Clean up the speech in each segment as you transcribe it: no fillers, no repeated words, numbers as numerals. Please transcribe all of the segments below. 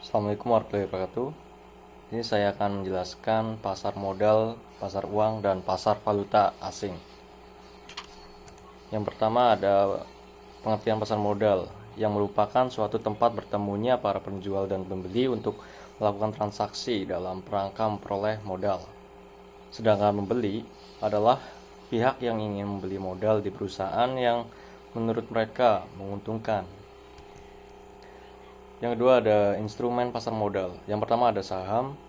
Assalamualaikum warahmatullahi wabarakatuh. Ini saya akan menjelaskan pasar modal, pasar uang, dan pasar valuta asing. Yang pertama ada pengertian pasar modal, yang merupakan suatu tempat bertemunya para penjual dan pembeli untuk melakukan transaksi dalam rangka memperoleh modal. Sedangkan pembeli adalah pihak yang ingin membeli modal di perusahaan yang menurut mereka menguntungkan. Yang kedua ada instrumen pasar modal. Yang pertama ada saham,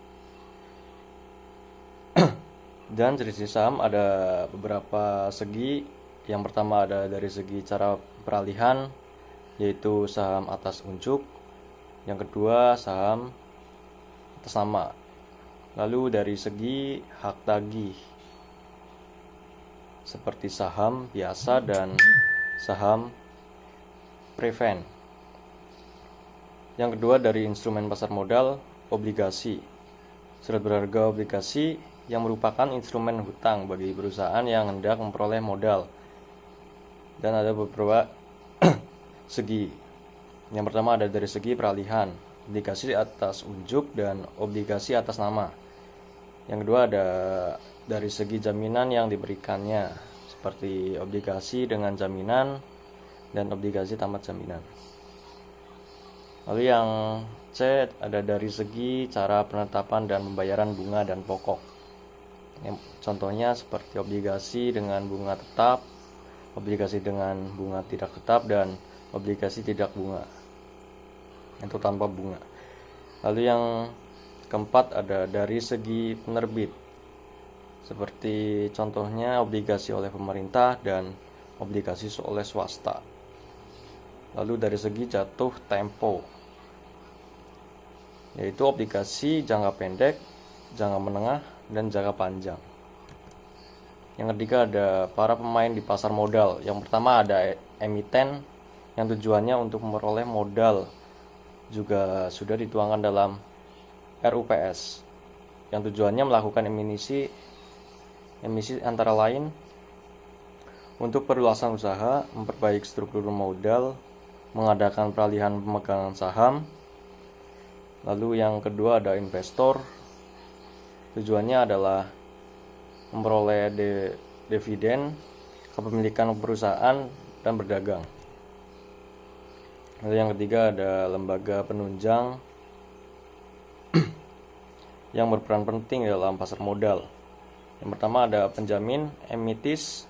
dan jenis saham ada beberapa segi. Yang pertama ada dari segi cara peralihan, yaitu saham atas unjuk. Yang kedua saham atas nama. Lalu dari segi hak tagih, seperti saham biasa dan saham preferred. Yang kedua dari instrumen pasar modal, obligasi. Surat berharga obligasi yang merupakan instrumen hutang bagi perusahaan yang hendak memperoleh modal. Dan ada beberapa segi. Yang pertama ada dari segi peralihan, obligasi atas unjuk dan obligasi atas nama. Yang kedua ada dari segi jaminan yang diberikannya, seperti obligasi dengan jaminan dan obligasi tanpa jaminan. Lalu yang C ada dari segi cara penetapan dan pembayaran bunga dan pokok. Contohnya seperti obligasi dengan bunga tetap, obligasi dengan bunga tidak tetap, dan obligasi tidak bunga atau tanpa bunga. Lalu yang keempat ada dari segi penerbit, seperti contohnya obligasi oleh pemerintah dan obligasi oleh swasta. Lalu dari segi jatuh tempo, yaitu obligasi jangka pendek, jangka menengah, dan jangka panjang. Yang ketiga ada para pemain di pasar modal. Yang pertama ada emiten yang tujuannya untuk memperoleh modal, juga sudah dituangkan dalam RUPS, yang tujuannya melakukan emisi antara lain untuk perluasan usaha, memperbaiki struktur modal, mengadakan peralihan pemegangan saham. Lalu yang kedua ada investor, tujuannya adalah memperoleh dividen, kepemilikan perusahaan, dan berdagang. Lalu yang ketiga ada lembaga penunjang yang berperan penting dalam pasar modal. Yang pertama ada penjamin, emisis,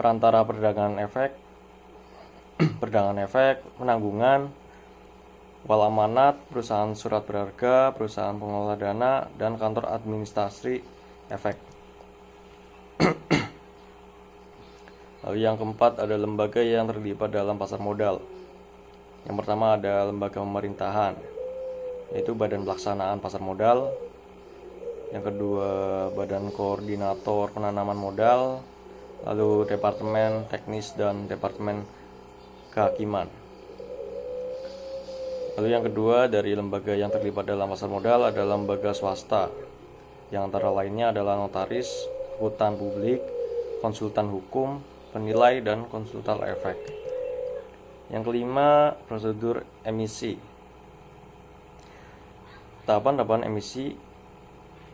perantara perdagangan efek, penanggungan, wal amanat, perusahaan surat berharga, perusahaan pengelola dana, dan kantor administrasi efek. Lalu yang keempat ada lembaga yang terlibat dalam pasar modal. Yang pertama ada lembaga pemerintahan, yaitu Badan Pelaksanaan Pasar Modal. Yang kedua Badan Koordinator Penanaman Modal, lalu Departemen Teknis dan Departemen Kehakiman. Lalu yang kedua dari lembaga yang terlibat dalam pasar modal adalah lembaga swasta, yang antara lainnya adalah notaris, akuntan publik, konsultan hukum, penilai, dan konsultan efek. Yang kelima, prosedur emisi. Tahapan emisi.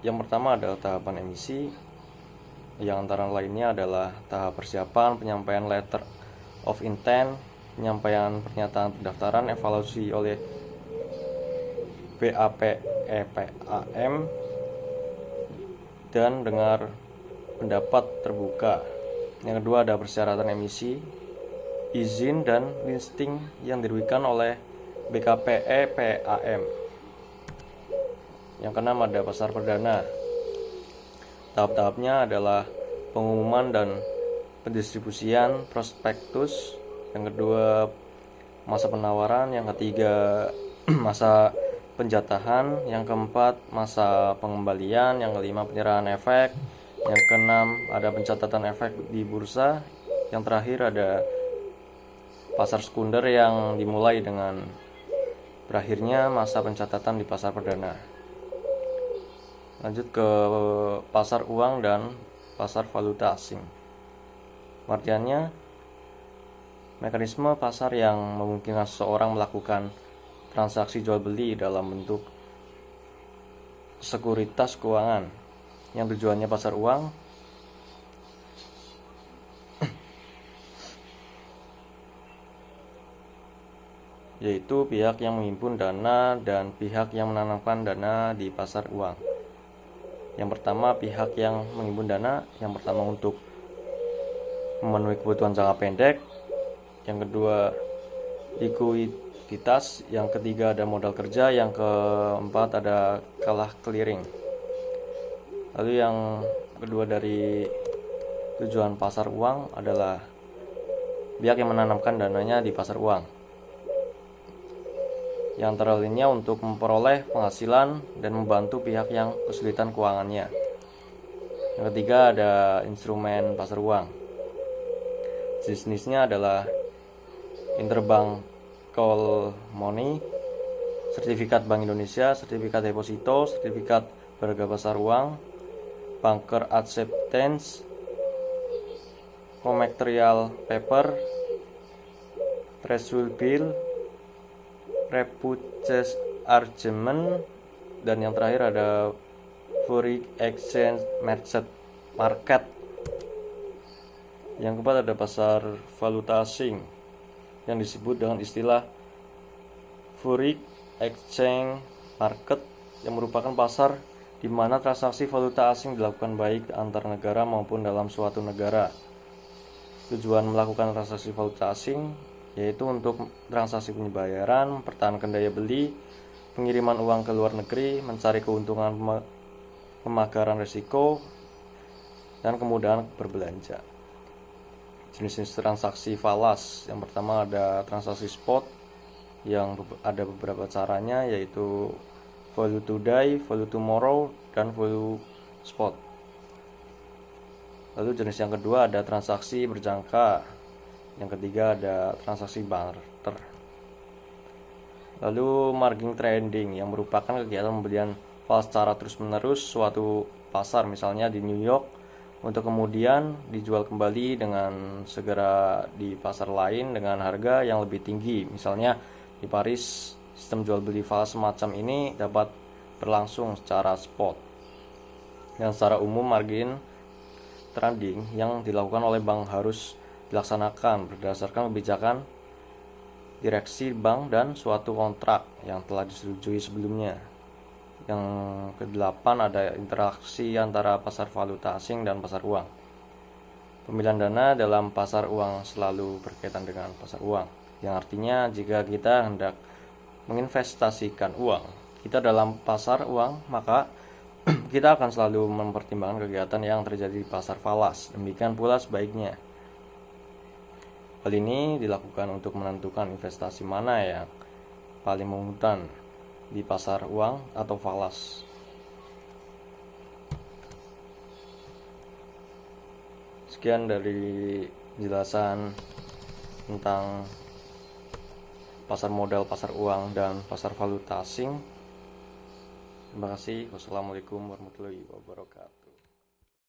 Yang pertama adalah tahapan emisi, yang antara lainnya adalah tahap persiapan, penyampaian letter of intent, penyampaian pernyataan pendaftaran, evaluasi oleh BAPEPAM, dan dengar pendapat terbuka. Yang kedua ada persyaratan emisi, izin dan listing yang diberikan oleh BKPEPAM. Yang keenam ada pasar perdana. Tahap-tahapnya adalah pengumuman dan pendistribusian prospektus. Yang kedua masa penawaran. Yang ketiga masa penjatahan. Yang keempat masa pengembalian. Yang kelima penyerahan efek. Yang keenam ada pencatatan efek di bursa. Yang terakhir ada pasar sekunder yang dimulai dengan berakhirnya masa pencatatan di pasar perdana. Lanjut ke pasar uang dan pasar valuta asing. Pengertiannya, mekanisme pasar yang memungkinkan seseorang melakukan transaksi jual beli dalam bentuk sekuritas keuangan yang tujuannya pasar uang, yaitu pihak yang menghimpun dana dan pihak yang menanamkan dana di pasar uang. Yang pertama, pihak yang menghimpun dana, yang pertama untuk memenuhi kebutuhan jangka pendek, yang kedua likuiditas, yang ketiga ada modal kerja, yang keempat ada kalah clearing. Lalu yang kedua dari tujuan pasar uang adalah pihak yang menanamkan dananya di pasar uang, yang antara lainnya untuk memperoleh penghasilan dan membantu pihak yang kesulitan keuangannya. Yang ketiga ada instrumen pasar uang. Jenisnya adalah interbank call money, sertifikat Bank Indonesia, sertifikat deposito, sertifikat berharga pasar uang, banker acceptance, commercial paper, treasury bill, repurchase agreement, dan yang terakhir ada foreign exchange market. Yang keempat ada pasar valuta asing yang disebut dengan istilah foreign exchange market, yang merupakan pasar di mana transaksi valuta asing dilakukan baik antar negara maupun dalam suatu negara. Tujuan melakukan transaksi valuta asing yaitu untuk transaksi pembayaran, mempertahankan daya beli, pengiriman uang ke luar negeri, mencari keuntungan, pemagaran risiko, dan kemudahan berbelanja. Jenis-jenis transaksi falas, yang pertama ada transaksi spot, yang ada beberapa caranya, yaitu value today, value tomorrow, dan value spot. Lalu jenis yang kedua ada transaksi berjangka, yang ketiga ada transaksi barter. Lalu margin trading, yang merupakan kegiatan pembelian falas secara terus-menerus suatu pasar, misalnya di New York, untuk kemudian dijual kembali dengan segera di pasar lain dengan harga yang lebih tinggi. Misalnya di Paris, sistem jual beli falas semacam ini dapat berlangsung secara spot. Dan secara umum margin trading yang dilakukan oleh bank harus dilaksanakan berdasarkan kebijakan direksi bank dan suatu kontrak yang telah disetujui sebelumnya. Yang kedelapan ada interaksi antara pasar valuta asing dan pasar uang. Pemilihan dana dalam pasar uang selalu berkaitan dengan pasar uang, yang artinya jika kita hendak menginvestasikan uang kita dalam pasar uang, maka kita akan selalu mempertimbangkan kegiatan yang terjadi di pasar falas. Demikian pula sebaiknya. Hal ini dilakukan untuk menentukan investasi mana yang paling menguntungkan di pasar uang atau falas. Sekian dari penjelasan tentang pasar modal, pasar uang, dan pasar valuta asing. Terima kasih. Wassalamualaikum warahmatullahi wabarakatuh.